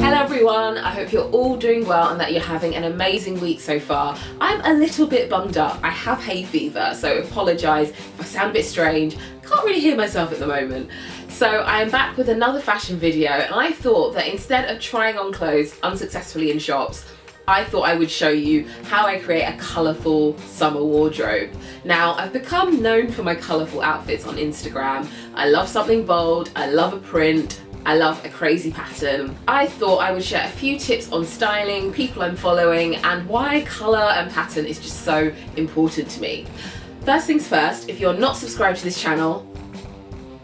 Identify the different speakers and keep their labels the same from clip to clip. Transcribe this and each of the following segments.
Speaker 1: Hello everyone, I hope you're all doing well and that you're having an amazing week so far. I'm a little bit bunged up. I have hay fever, so apologise if I sound a bit strange. Can't really hear myself at the moment. So I am back with another fashion video, and I thought that instead of trying on clothes unsuccessfully in shops, I thought I would show you how I create a colourful summer wardrobe. Now, I've become known for my colourful outfits on Instagram. I love something bold, I love a print, I love a crazy pattern. I thought I would share a few tips on styling, people I'm following, and why colour and pattern is just so important to me. First things first, if you're not subscribed to this channel,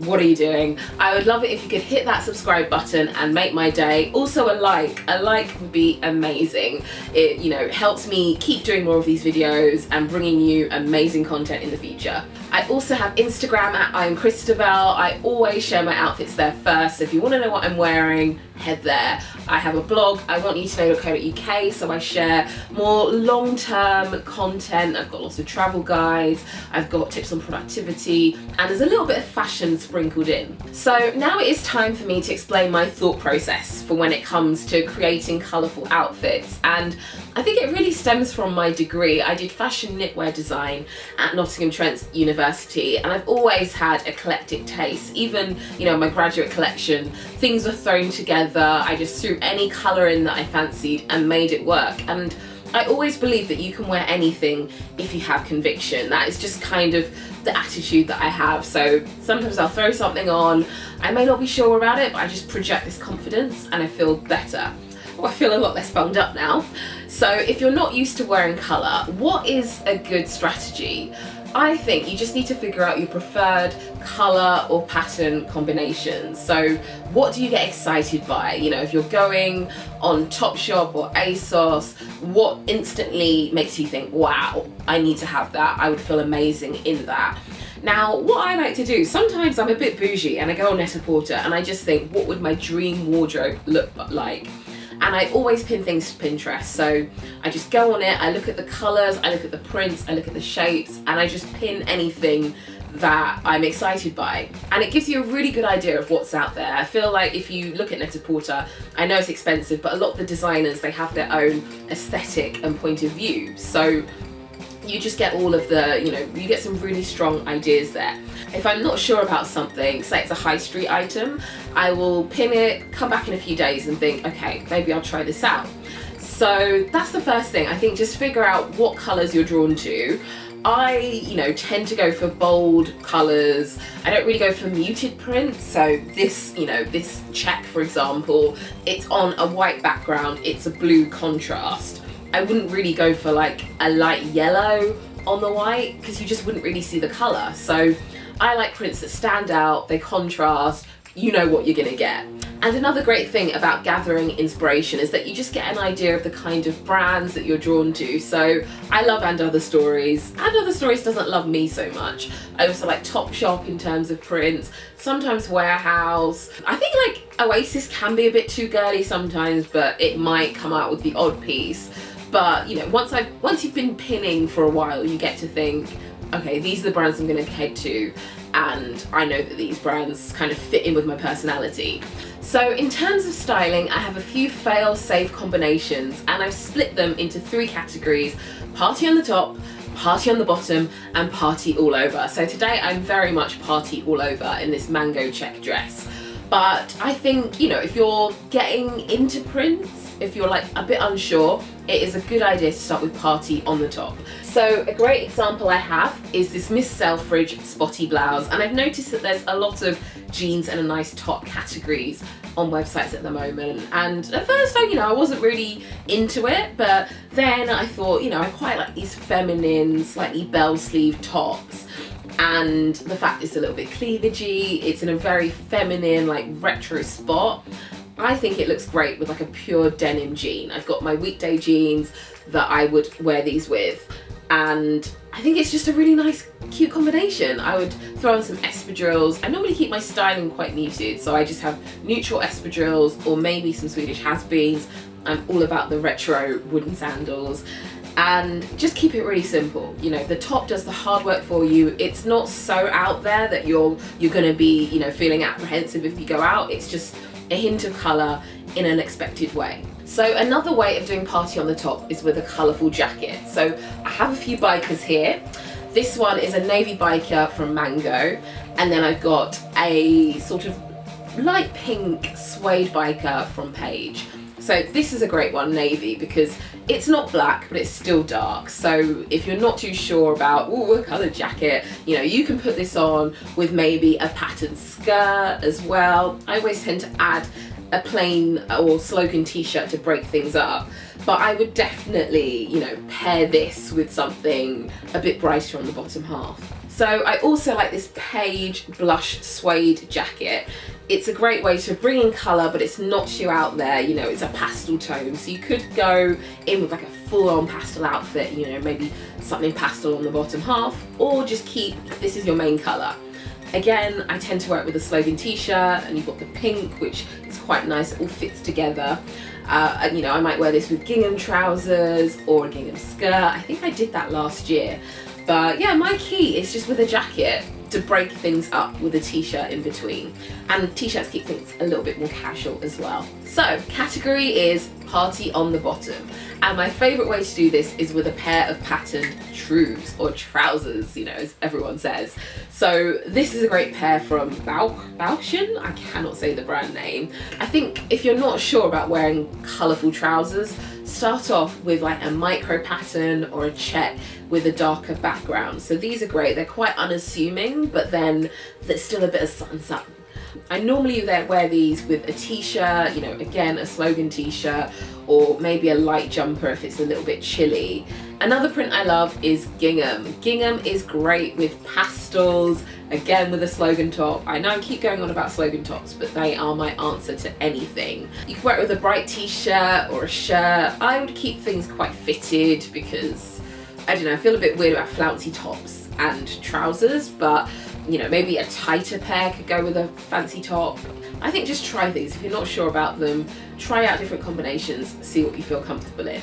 Speaker 1: what are you doing? I would love it if you could hit that subscribe button and make my day. Also a like would be amazing. It, helps me keep doing more of these videos and bringing you amazing content in the future. I also have Instagram at Kristabel. I always share my outfits there first, so if you want to know what I'm wearing, head there. I have a blog, iwantyoutoKnow.co.uk, so I share more long-term content. I've got lots of travel guides, I've got tips on productivity, and there's a little bit of fashion sprinkled in. So now it is time for me to explain my thought process for when it comes to creating colourful outfits, and I think it really stems from my degree. I did fashion knitwear design at Nottingham Trent University, and I've always had eclectic taste. Even, my graduate collection, things were thrown together. I just threw any colour in that I fancied and made it work. And I always believe that you can wear anything if you have conviction. That is just kind of the attitude that I have. So sometimes I'll throw something on, I may not be sure about it, but I just project this confidence and I feel better. Well, I feel a lot less bunged up now. So if you're not used to wearing colour, what is a good strategy? I think you just need to figure out your preferred colour or pattern combinations. So what do you get excited by? If you're going on Topshop or ASOS, what instantly makes you think, wow, I need to have that, I would feel amazing in that. Now, what I like to do, sometimes I'm a bit bougie and I go on Net-a-Porter and I just think, what would my dream wardrobe look like? And I always pin things to Pinterest, so I just go on it, I look at the colours, I look at the prints, I look at the shapes, and I just pin anything that I'm excited by. And it gives you a really good idea of what's out there. I feel like if you look at Net-a-Porter, I know it's expensive, but a lot of the designers, they have their own aesthetic and point of view. So you just get all of the, you get some really strong ideas there. If I'm not sure about something, say it's a high street item, I will pin it, come back in a few days and think, okay, maybe I'll try this out. So that's the first thing. I think just figure out what colours you're drawn to. I, tend to go for bold colours. I don't really go for muted prints. So this, this check, for example, it's on a white background, it's a blue contrast. I wouldn't really go for like a light yellow on the white because you just wouldn't really see the colour. So I like prints that stand out, they contrast, you know what you're gonna get. And another great thing about gathering inspiration is that you just get an idea of the kind of brands that you're drawn to. So I love And Other Stories. And Other Stories doesn't love me so much. I also like Topshop in terms of prints, sometimes Warehouse. I think like Oasis can be a bit too girly sometimes, but it might come out with the odd piece. But once you've been pinning for a while, you get to think, okay, these are the brands I'm going to head to, and I know that these brands kind of fit in with my personality. So in terms of styling, I have a few fail-safe combinations, and I've split them into 3 categories: party on the top, party on the bottom, and party all over. So today I'm very much party all over in this mango check dress. But I think, if you're getting into prints, if you're like a bit unsure, it is a good idea to start with party on the top. So a great example I have is this Miss Selfridge spotty blouse, and I've noticed that there's a lot of jeans and a nice top categories on websites at the moment. And at first, I wasn't really into it, but then I thought, I quite like these feminine, slightly bell sleeve tops. And the fact it's a little bit cleavagey, it's in a very feminine, like retro spot. I think it looks great with like a pure denim jean. I've got my weekday jeans that I would wear these with, and I think it's just a really nice, cute combination. I would throw on some espadrilles. I normally keep my styling quite muted, so I just have neutral espadrilles or maybe some Swedish has-beens. I'm all about the retro wooden sandals. And just keep it really simple. The top does the hard work for you. It's not so out there that you're gonna be, feeling apprehensive if you go out. It's just a hint of colour in an unexpected way. So another way of doing party on the top is with a colourful jacket. So I have a few bikers here. This one is a navy biker from Mango, and then I've got a sort of light pink suede biker from Paige. So this is a great one, navy, because it's not black, but it's still dark. So if you're not too sure about, ooh, a coloured jacket, you know, you can put this on with maybe a patterned skirt as well. I always tend to add a plain or slogan t-shirt to break things up, but I would definitely, you know, pair this with something a bit brighter on the bottom half. So I also like this Paige blush suede jacket. It's a great way to bring in colour, but it's not too out there, you know, it's a pastel tone. So you could go in with like a full-on pastel outfit, you know, maybe something pastel on the bottom half, or just keep, this is your main colour. Again, I tend to wear it with a slogan t-shirt, and you've got the pink, which is quite nice, it all fits together. And you know, I might wear this with gingham trousers or a gingham skirt. I think I did that last year. But yeah, my key is just with a jacket to break things up with a t-shirt in between. And t-shirts keep things a little bit more casual as well. So, category is party on the bottom. And my favourite way to do this is with a pair of patterned trews, or trousers, you know, as everyone says. So this is a great pair from Bauschen, I cannot say the brand name. I think if you're not sure about wearing colourful trousers, start off with like a micro pattern or a check with a darker background. So these are great, they're quite unassuming, but then there's still a bit of sun. I normally wear these with a t-shirt, you know, again a slogan t-shirt, or maybe a light jumper if it's a little bit chilly. Another print I love is gingham. Gingham is great with pastels, again with a slogan top. I know I keep going on about slogan tops, but they are my answer to anything. You can wear it with a bright t-shirt or a shirt. I would keep things quite fitted because, I don't know, I feel a bit weird about flouncy tops and trousers, but you know, maybe a tighter pair could go with a fancy top. I think just try these. If you're not sure about them, try out different combinations, see what you feel comfortable in.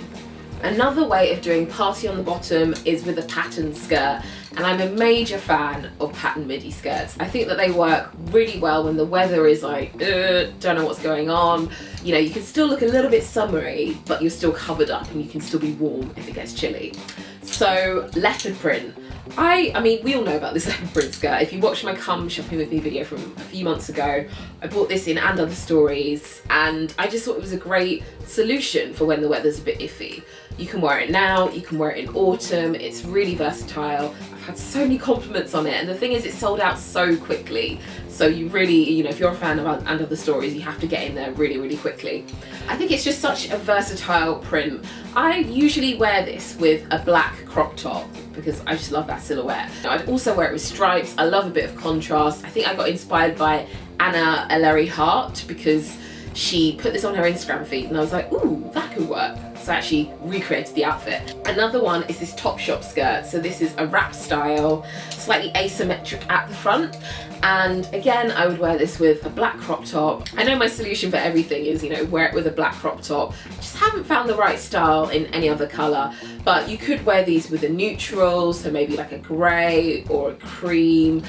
Speaker 1: Another way of doing party on the bottom is with a patterned skirt, and I'm a major fan of patterned midi skirts. I think that they work really well when the weather is like, don't know what's going on. You know, you can still look a little bit summery, but you're still covered up and you can still be warm if it gets chilly. So, leopard print. I mean, we all know about this leopard print skirt. If you watched my Come Shopping With Me video from a few months ago, I bought this in And Other Stories, and I just thought it was a great solution for when the weather's a bit iffy. You can wear it now, you can wear it in autumn, it's really versatile. I've had so many compliments on it, and the thing is, it sold out so quickly. So you really, you know, if you're a fan of And Other Stories, you have to get in there really, really quickly. I think it's just such a versatile print. I usually wear this with a black crop top because I just love that silhouette. I'd also wear it with stripes. I love a bit of contrast. I think I got inspired by Anna Ellery Hart because she put this on her Instagram feed and I was like, ooh, that could work. So I actually recreated the outfit. Another one is this Topshop skirt. So this is a wrap style, slightly asymmetric at the front. And again, I would wear this with a black crop top. I know my solution for everything is, you know, wear it with a black crop top. Just haven't found the right style in any other colour. But you could wear these with a neutral, so maybe like a grey or a cream.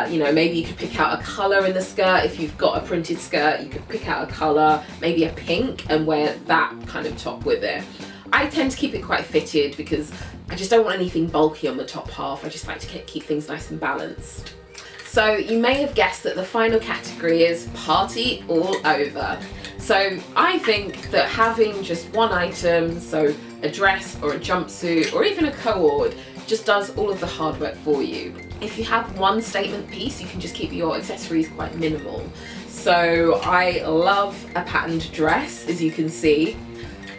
Speaker 1: You know, maybe you could pick out a colour in the skirt. If you've got a printed skirt, you could pick out a colour, maybe a pink, and wear that kind of top with it. I tend to keep it quite fitted because I just don't want anything bulky on the top half. I just like to keep things nice and balanced. So you may have guessed that the final category is party all over. So I think that having just one item, so a dress or a jumpsuit or even a co-ord, just does all of the hard work for you. If you have one statement piece, you can just keep your accessories quite minimal. So I love a patterned dress, as you can see.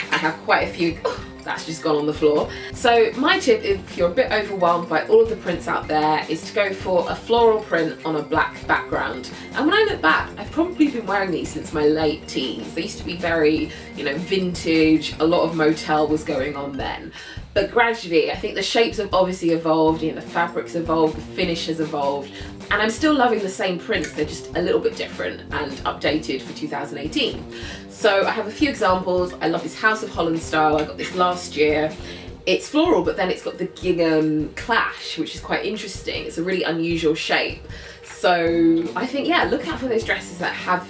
Speaker 1: I have quite a few. Oh, that's just gone on the floor. So my tip, if you're a bit overwhelmed by all of the prints out there, is to go for a floral print on a black background. And when I look back, I've probably been wearing these since my late teens. They used to be very, you know, vintage. A lot of motel was going on then. But gradually, I think the shapes have obviously evolved, you know, the fabrics evolved, the finish has evolved, and I'm still loving the same prints, they're just a little bit different and updated for 2018. So I have a few examples. I love this House of Holland style, I got this last year. It's floral, but then it's got the gingham clash, which is quite interesting. It's a really unusual shape. So I think, yeah, look out for those dresses that have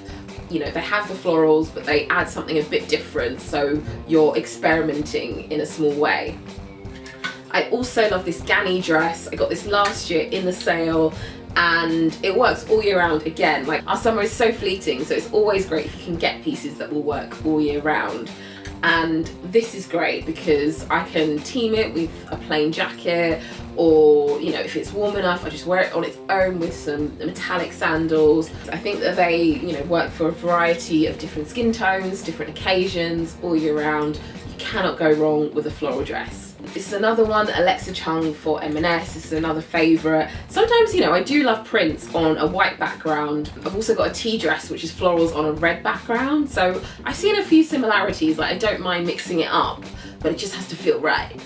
Speaker 1: you know, they have the florals, but they add something a bit different, so you're experimenting in a small way. I also love this Ganni dress. I got this last year in the sale, and it works all year round. Again, like, our summer is so fleeting, so it's always great if you can get pieces that will work all year round. And this is great because I can team it with a plain jacket, or, you know, if it's warm enough, I just wear it on its own with some metallic sandals. I think that they, you know, work for a variety of different skin tones, different occasions, all year round. You cannot go wrong with a floral dress. This is another one, Alexa Chung for M&S. This is another favourite. Sometimes, you know, I do love prints on a white background. I've also got a tea dress, which is florals on a red background. So I've seen a few similarities. Like, I don't mind mixing it up, but it just has to feel right.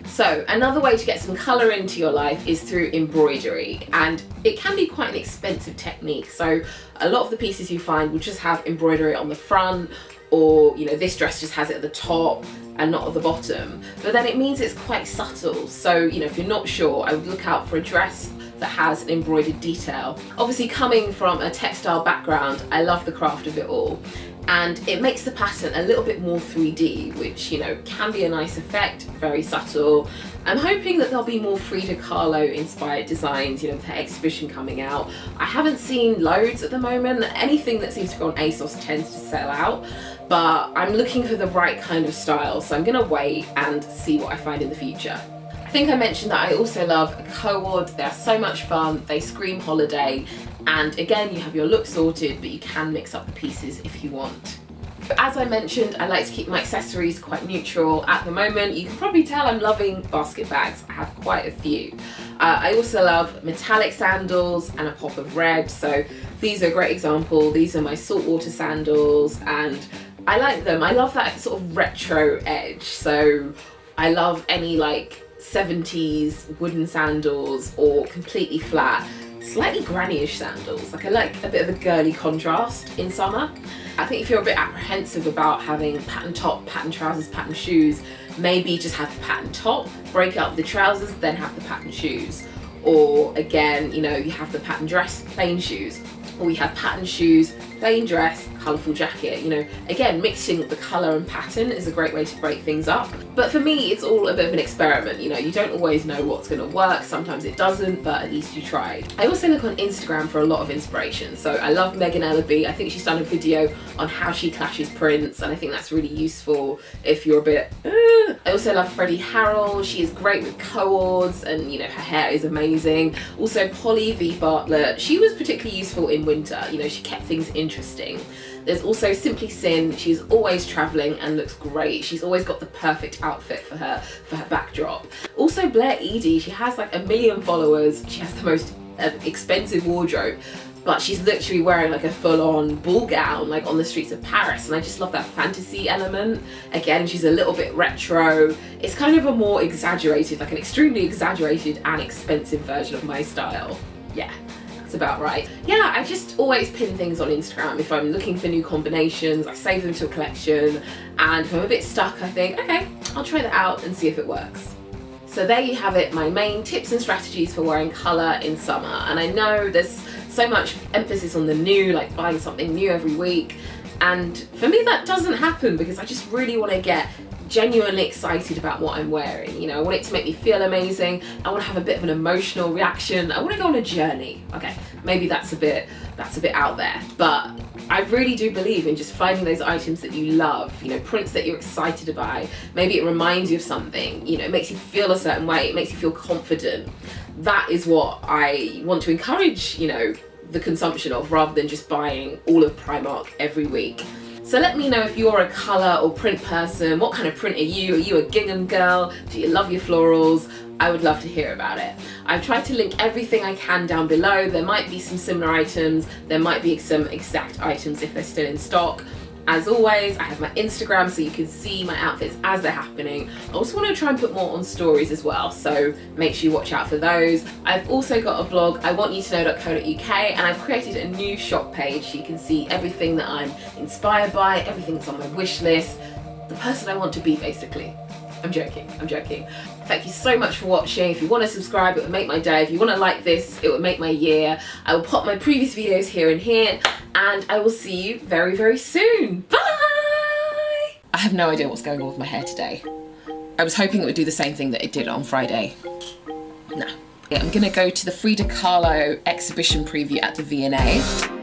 Speaker 1: So another way to get some colour into your life is through embroidery, and it can be quite an expensive technique. So a lot of the pieces you find will just have embroidery on the front, or, you know, this dress just has it at the top and not at the bottom, but then it means it's quite subtle. So, you know, if you're not sure, I would look out for a dress that has an embroidered detail. Obviously, coming from a textile background, I love the craft of it all, and it makes the pattern a little bit more 3D, which, you know, can be a nice effect, very subtle. I'm hoping that there'll be more Frida Kahlo inspired designs, you know, with her exhibition coming out. I haven't seen loads at the moment. Anything that seems to go on ASOS tends to sell out, but I'm looking for the right kind of style, so I'm gonna wait and see what I find in the future. I think I mentioned that I also love a co-ord. They're so much fun, they scream holiday, and again, you have your look sorted, but you can mix up the pieces if you want. As I mentioned, I like to keep my accessories quite neutral at the moment. You can probably tell I'm loving basket bags. I have quite a few. I also love metallic sandals and a pop of red, so these are a great example. These are my saltwater sandals, and I like them. I love that sort of retro edge, so I love any like 70s wooden sandals or completely flat, slightly granny-ish sandals. Like, I like a bit of a girly contrast in summer. I think if you're a bit apprehensive about having pattern top, pattern trousers, pattern shoes, maybe just have the pattern top, break up the trousers, then have the pattern shoes. Or again, you know, you have the pattern dress, plain shoes, or you have pattern shoes, plain dress, colourful jacket. You know, again, mixing the colour and pattern is a great way to break things up. But for me, it's all a bit of an experiment. You know, you don't always know what's going to work. Sometimes it doesn't, but at least you tried. I also look on Instagram for a lot of inspiration. So I love Megan Ellaby. I think she's done a video on how she clashes prints, and I think that's really useful if you're a bit I also love Freddie Harrell. She is great with co-ords, and, you know, her hair is amazing. Also Polly V Bartlett. She was particularly useful in winter. You know, she kept things interesting. There's also Simply Sin. She's always traveling and looks great. She's always got the perfect outfit for her backdrop. Also Blair Edie. She has like 1 million followers. She has the most expensive wardrobe, but she's literally wearing like a full-on ball gown like on the streets of Paris, and I just love that fantasy element. Again, she's a little bit retro. It's kind of a more exaggerated, like an extremely exaggerated and expensive version of my style. Yeah, that's about right. Yeah, I just always pin things on Instagram. If I'm looking for new combinations, I save them to a collection, and if I'm a bit stuck, I think, okay, I'll try that out and see if it works. So there you have it, my main tips and strategies for wearing colour in summer. And I know there's so much emphasis on the new, like buying something new every week, and for me that doesn't happen because I just really want to get genuinely excited about what I'm wearing. You know, I want it to make me feel amazing. I want to have a bit of an emotional reaction. I want to go on a journey. Okay, maybe that's a bit out there, but I really do believe in just finding those items that you love, you know, prints that you're excited to buy. Maybe it reminds you of something, you know, it makes you feel a certain way, it makes you feel confident. That is what I want to encourage, you know, the consumption of, rather than just buying all of Primark every week. So let me know if you're a colour or print person. What kind of print are you? Are you a gingham girl? Do you love your florals? I would love to hear about it. I've tried to link everything I can down below. There might be some similar items, there might be some exact items if they're still in stock. As always, I have my Instagram so you can see my outfits as they're happening. I also want to try and put more on stories as well, so make sure you watch out for those. I've also got a blog, iwantyouto.co.uk, and I've created a new shop page so you can see everything that I'm inspired by, everything that's on my wish list, the person I want to be basically. I'm joking, I'm joking. Thank you so much for watching. If you want to subscribe, it would make my day. If you want to like this, it would make my year. I will pop my previous videos here and here, and I will see you very, very soon. Bye! I have no idea what's going on with my hair today. I was hoping it would do the same thing that it did on Friday. No. Yeah, I'm gonna go to the Frida Kahlo exhibition preview at the V&A.